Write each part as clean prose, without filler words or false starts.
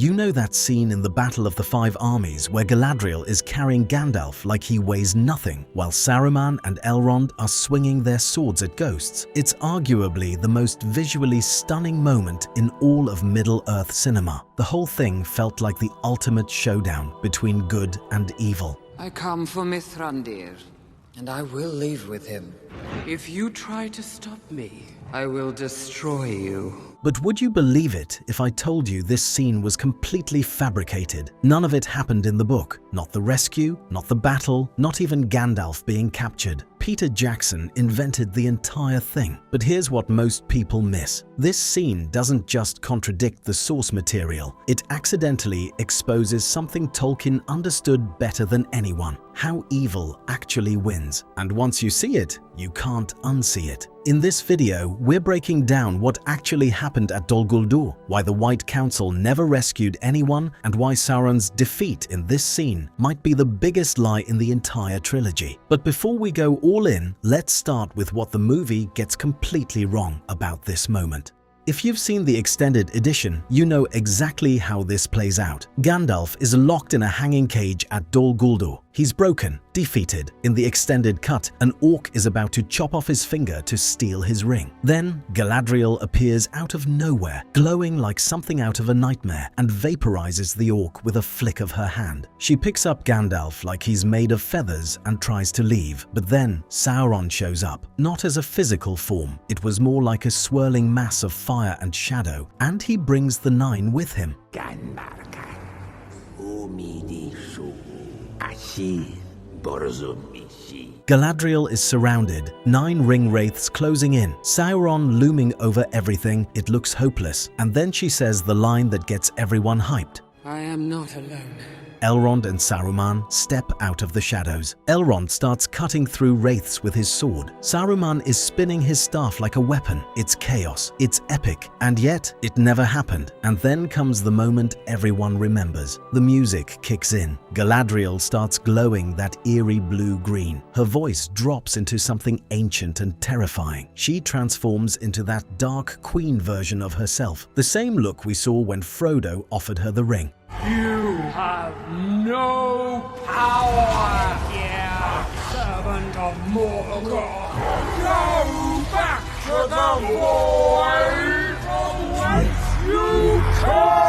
You know that scene in the Battle of the Five Armies where Galadriel is carrying Gandalf like he weighs nothing, while Saruman and Elrond are swinging their swords at ghosts? It's arguably the most visually stunning moment in all of Middle-earth cinema. The whole thing felt like the ultimate showdown between good and evil. I come for Mithrandir, and I will leave with him. If you try to stop me, I will destroy you. But would you believe it if I told you this scene was completely fabricated? None of it happened in the book. Not the rescue, not the battle, not even Gandalf being captured. Peter Jackson invented the entire thing. But here's what most people miss. This scene doesn't just contradict the source material, it accidentally exposes something Tolkien understood better than anyone: how evil actually wins. And once you see it, you can't unsee it. In this video, we're breaking down what actually happened at Dol Guldur, why the White Council never rescued anyone, and why Sauron's defeat in this scene might be the biggest lie in the entire trilogy. But before we go all in, let's start with what the movie gets completely wrong about this moment. If you've seen the extended edition, you know exactly how this plays out. Gandalf is locked in a hanging cage at Dol Guldur. He's broken, defeated. In the extended cut, an orc is about to chop off his finger to steal his ring. Then, Galadriel appears out of nowhere, glowing like something out of a nightmare, and vaporizes the orc with a flick of her hand. She picks up Gandalf like he's made of feathers and tries to leave, but then Sauron shows up. Not as a physical form, it was more like a swirling mass of fire and shadow, and he brings the Nine with him. Galadriel is surrounded, 9 ring wraiths closing in, Sauron looming over everything. It looks hopeless, and then she says the line that gets everyone hyped. I am not alone. Elrond and Saruman step out of the shadows. Elrond starts cutting through wraiths with his sword. Saruman is spinning his staff like a weapon. It's chaos. It's epic. And yet, it never happened. And then comes the moment everyone remembers. The music kicks in. Galadriel starts glowing that eerie blue-green. Her voice drops into something ancient and terrifying. She transforms into that dark queen version of herself. The same look we saw when Frodo offered her the ring. You have no power here, servant of Morgoth. Go back to the void from whence you came!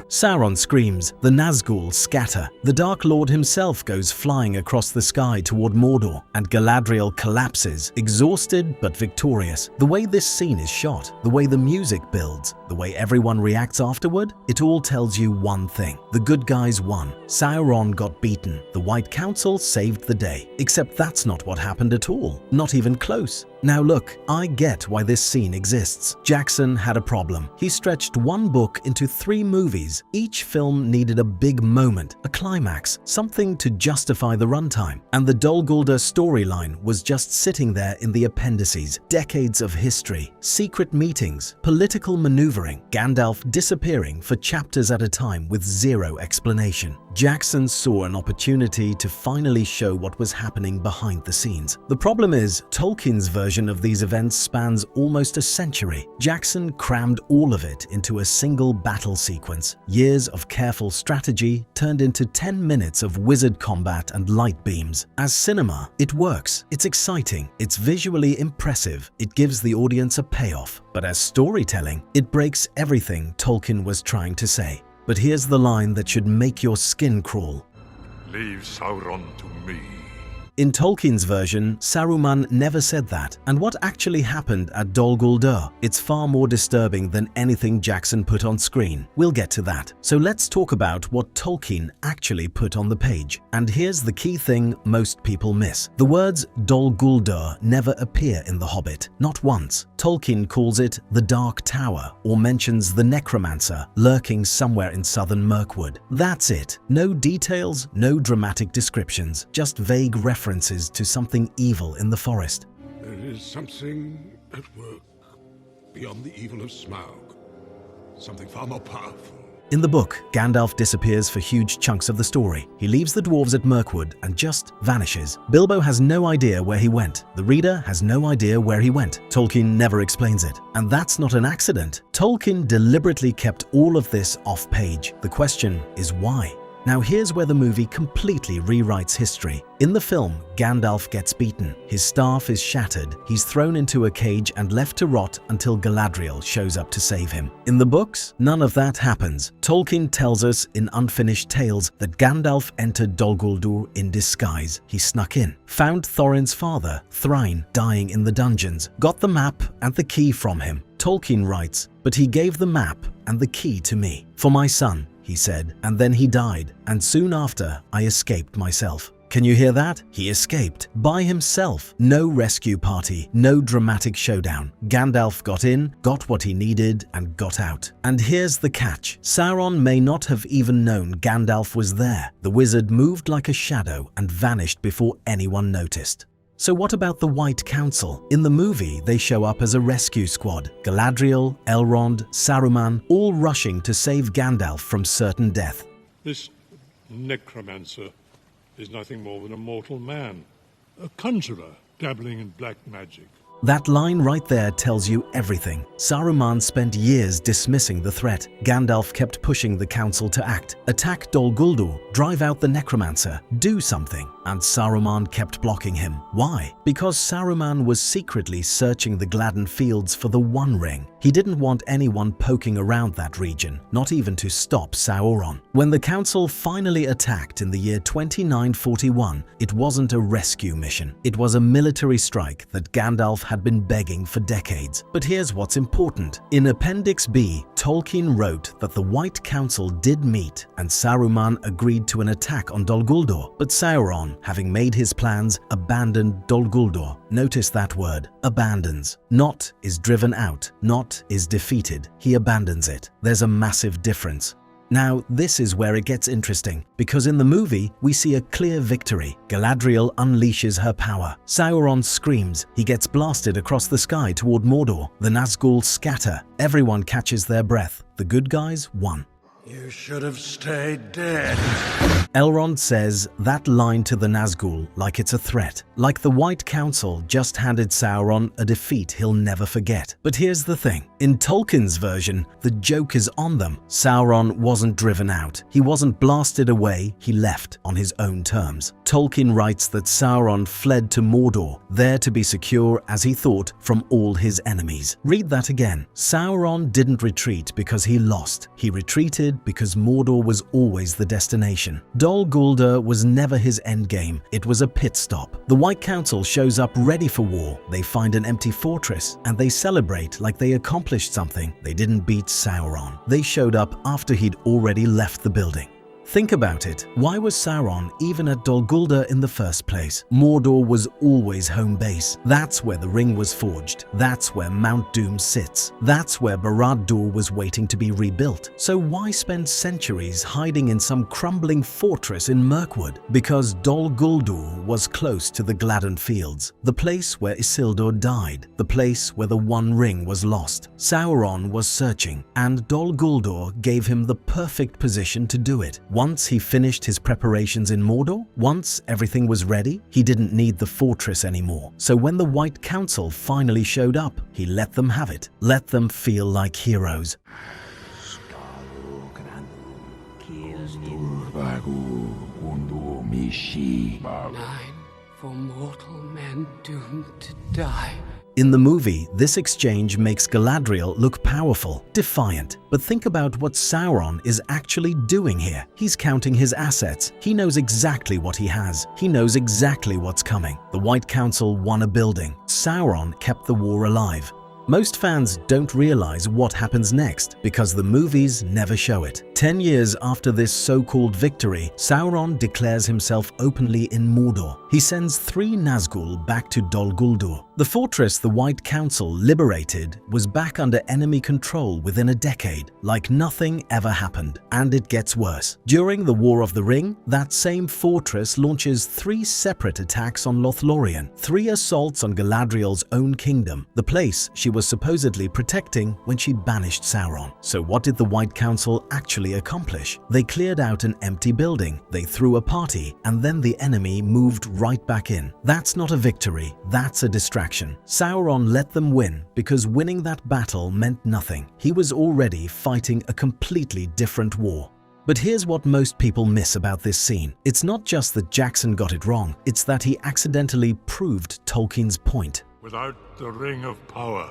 Sauron screams, the Nazgûl scatter. The Dark Lord himself goes flying across the sky toward Mordor, and Galadriel collapses, exhausted but victorious. The way this scene is shot, the way the music builds, the way everyone reacts afterward, it all tells you one thing: the good guys won. Sauron got beaten. The White Council saved the day. Except that's not what happened at all. Not even close. Now look, I get why this scene exists. Jackson had a problem. He stretched one book into 3 movies. Each film needed a big moment, a climax, something to justify the runtime. And the Dol Guldur storyline was just sitting there in the appendices. Decades of history, secret meetings, political maneuvering, Gandalf disappearing for chapters at a time with zero explanation. Jackson saw an opportunity to finally show what was happening behind the scenes. The problem is, Tolkien's version of these events spans almost a century. Jackson crammed all of it into a single battle sequence. Years of careful strategy turned into 10 minutes of wizard combat and light beams. As cinema, it works. It's exciting. It's visually impressive. It gives the audience a payoff. But as storytelling, it breaks everything Tolkien was trying to say. But here's the line that should make your skin crawl. Leave Sauron to me. In Tolkien's version, Saruman never said that. And what actually happened at Dol Guldur? It's far more disturbing than anything Jackson put on screen. We'll get to that. So let's talk about what Tolkien actually put on the page. And here's the key thing most people miss. The words Dol Guldur never appear in The Hobbit. Not once. Tolkien calls it the Dark Tower, or mentions the necromancer lurking somewhere in southern Mirkwood. That's it. No details, no dramatic descriptions, just vague references to something evil in the forest. There is something at work beyond the evil of Smaug. Something far more powerful. In the book, Gandalf disappears for huge chunks of the story. He leaves the dwarves at Mirkwood and just vanishes. Bilbo has no idea where he went. The reader has no idea where he went. Tolkien never explains it. And that's not an accident. Tolkien deliberately kept all of this off page. The question is why? Now here's where the movie completely rewrites history. In the film, Gandalf gets beaten. His staff is shattered. He's thrown into a cage and left to rot until Galadriel shows up to save him. In the books, none of that happens. Tolkien tells us in Unfinished Tales that Gandalf entered Dol Guldur in disguise. He snuck in, found Thorin's father, Thrain, dying in the dungeons, got the map and the key from him. Tolkien writes, "But he gave the map and the key to me. For my son," he said, "and then he died, and soon after I escaped myself." Can you hear that? He escaped by himself. No rescue party, no dramatic showdown. Gandalf got in, got what he needed, and got out. And here's the catch. Sauron may not have even known Gandalf was there. The wizard moved like a shadow and vanished before anyone noticed. So what about the White Council? In the movie, they show up as a rescue squad. Galadriel, Elrond, Saruman, all rushing to save Gandalf from certain death. This necromancer is nothing more than a mortal man, a conjurer dabbling in black magic. That line right there tells you everything. Saruman spent years dismissing the threat. Gandalf kept pushing the council to act. Attack Dol Guldur, drive out the necromancer, do something. And Saruman kept blocking him. Why? Because Saruman was secretly searching the Gladden Fields for the One Ring. He didn't want anyone poking around that region, not even to stop Sauron. When the council finally attacked in the year 2941, it wasn't a rescue mission. It was a military strike that Gandalf had been begging for decades. But here's what's important. In Appendix B, Tolkien wrote that the White Council did meet and Saruman agreed to an attack on Dol Guldur. But Sauron, having made his plans, abandoned Dol Guldur. Notice that word, abandons. Not is driven out, not is defeated. He abandons it. There's a massive difference. Now, this is where it gets interesting, because in the movie, we see a clear victory. Galadriel unleashes her power. Sauron screams. He gets blasted across the sky toward Mordor. The Nazgûl scatter. Everyone catches their breath. The good guys won. You should have stayed dead. Elrond says that line to the Nazgûl like it's a threat, like the White Council just handed Sauron a defeat he'll never forget. But here's the thing. In Tolkien's version, the joke is on them. Sauron wasn't driven out. He wasn't blasted away, he left on his own terms. Tolkien writes that Sauron fled to Mordor, there to be secure, as he thought, from all his enemies. Read that again. Sauron didn't retreat because he lost. He retreated because Mordor was always the destination. Dol Guldur was never his endgame. It was a pit stop. The White Council shows up ready for war. They find an empty fortress and they celebrate like they accomplished something. They didn't beat Sauron. They showed up after he'd already left the building. Think about it. Why was Sauron even at Dol Guldur in the first place? Mordor was always home base. That's where the ring was forged. That's where Mount Doom sits. That's where Barad-dûr was waiting to be rebuilt. So why spend centuries hiding in some crumbling fortress in Mirkwood? Because Dol Guldur was close to the Gladden Fields, the place where Isildur died, the place where the One Ring was lost. Sauron was searching, and Dol Guldur gave him the perfect position to do it. Once he finished his preparations in Mordor, once everything was ready, he didn't need the fortress anymore. So when the White Council finally showed up, he let them have it, let them feel like heroes. 9 for mortal men doomed to die. In the movie, this exchange makes Galadriel look powerful, defiant. But think about what Sauron is actually doing here. He's counting his assets. He knows exactly what he has. He knows exactly what's coming. The White Council won a building. Sauron kept the war alive. Most fans don't realize what happens next because the movies never show it. 10 years after this so-called victory, Sauron declares himself openly in Mordor. He sends 3 Nazgûl back to Dol Guldur. The fortress the White Council liberated was back under enemy control within a decade, like nothing ever happened. And it gets worse. During the War of the Ring, that same fortress launches 3 separate attacks on Lothlorien, 3 assaults on Galadriel's own kingdom, the place she was supposedly protecting when she banished Sauron. So what did the White Council actually accomplish? They cleared out an empty building, they threw a party, and then the enemy moved right back in. That's not a victory, that's a distraction. Sauron let them win because winning that battle meant nothing. He was already fighting a completely different war. But here's what most people miss about this scene. It's not just that Jackson got it wrong, it's that he accidentally proved Tolkien's point. Without the Ring of Power,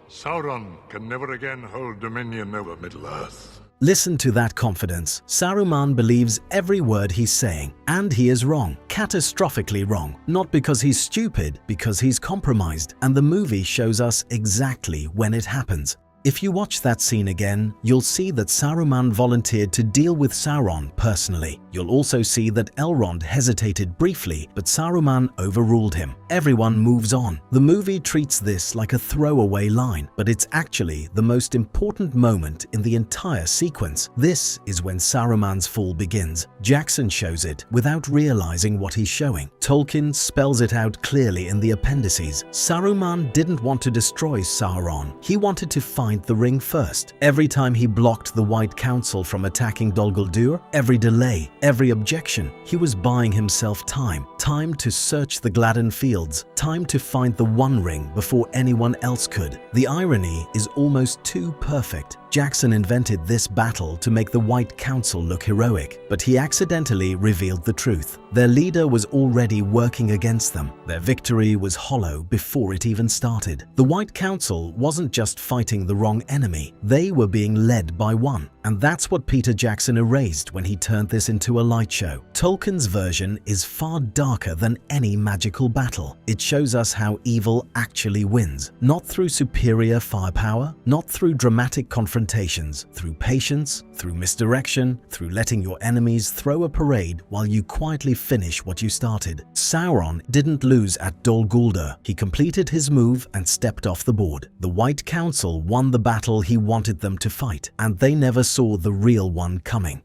Sauron can never again hold dominion over Middle-earth. Listen to that confidence. Saruman believes every word he's saying, and he is wrong, catastrophically wrong. Not because he's stupid, because he's compromised, and the movie shows us exactly when it happens. If you watch that scene again, you'll see that Saruman volunteered to deal with Sauron personally. You'll also see that Elrond hesitated briefly, but Saruman overruled him. Everyone moves on. The movie treats this like a throwaway line, but it's actually the most important moment in the entire sequence. This is when Saruman's fall begins. Jackson shows it without realizing what he's showing. Tolkien spells it out clearly in the appendices. Saruman didn't want to destroy Sauron. He wanted to find the ring first. Every time he blocked the White Council from attacking Dol Guldur, every delay, every objection, he was buying himself time. Time to search the Gladden fields. Time to find the One Ring before anyone else could. The irony is almost too perfect. Jackson invented this battle to make the White Council look heroic, but he accidentally revealed the truth. Their leader was already working against them. Their victory was hollow before it even started. The White Council wasn't just fighting the wrong enemy, they were being led by one. And that's what Peter Jackson erased when he turned this into a light show. Tolkien's version is far darker than any magical battle. It shows us how evil actually wins, not through superior firepower, not through dramatic confrontations, through patience, through misdirection, through letting your enemies throw a parade while you quietly finish what you started. Sauron didn't lose at Dol Guldur. He completed his move and stepped off the board. The White Council won the battle he wanted them to fight, and they never saw the real one coming.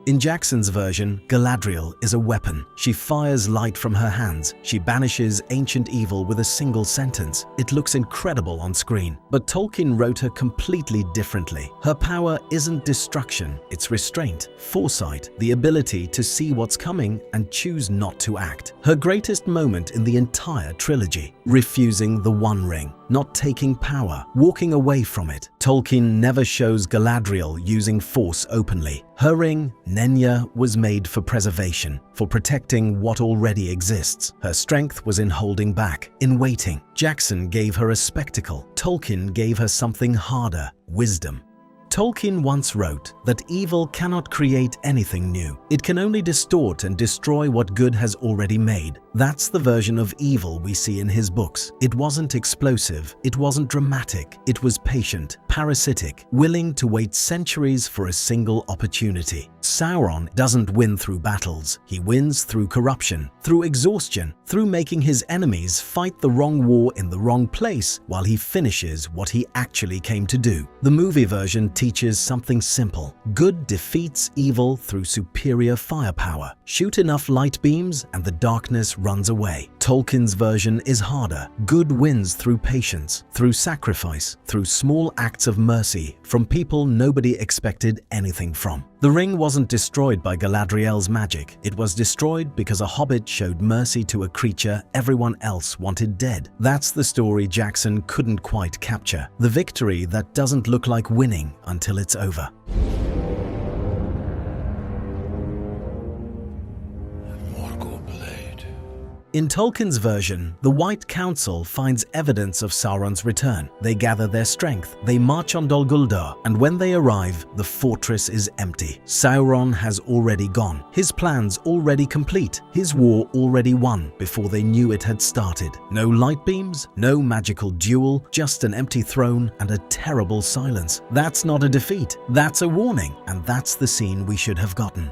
In Jackson's version, Galadriel is a weapon. She fires light from her hands. She banishes ancient evil with a single sentence. It looks incredible on screen. But Tolkien wrote her completely differently. Her power isn't destruction, it's restraint, foresight, the ability to see what's coming and choose not to act. Her greatest moment in the entire trilogy, refusing the One Ring, not taking power, walking away from it. Tolkien never shows Galadriel using force openly. Her ring, Nenya, was made for preservation, for protecting what already exists. Her strength was in holding back, in waiting. Jackson gave her a spectacle. Tolkien gave her something harder, wisdom. Tolkien once wrote that evil cannot create anything new. It can only distort and destroy what good has already made. That's the version of evil we see in his books. It wasn't explosive, it wasn't dramatic, it was patient, parasitic, willing to wait centuries for a single opportunity. Sauron doesn't win through battles. He wins through corruption, through exhaustion, through making his enemies fight the wrong war in the wrong place while he finishes what he actually came to do. The movie version teaches something simple. Good defeats evil through superior firepower. Shoot enough light beams and the darkness runs away. Tolkien's version is harder. Good wins through patience, through sacrifice, through small acts of mercy from people nobody expected anything from. The ring wasn't destroyed by Galadriel's magic. It was destroyed because a hobbit showed mercy to a creature everyone else wanted dead. That's the story Jackson couldn't quite capture. The victory that doesn't look like winning until it's over. In Tolkien's version, the White Council finds evidence of Sauron's return. They gather their strength, they march on Dol Guldur, and when they arrive, the fortress is empty. Sauron has already gone, his plans already complete, his war already won before they knew it had started. No light beams, no magical duel, just an empty throne and a terrible silence. That's not a defeat, that's a warning, and that's the scene we should have gotten.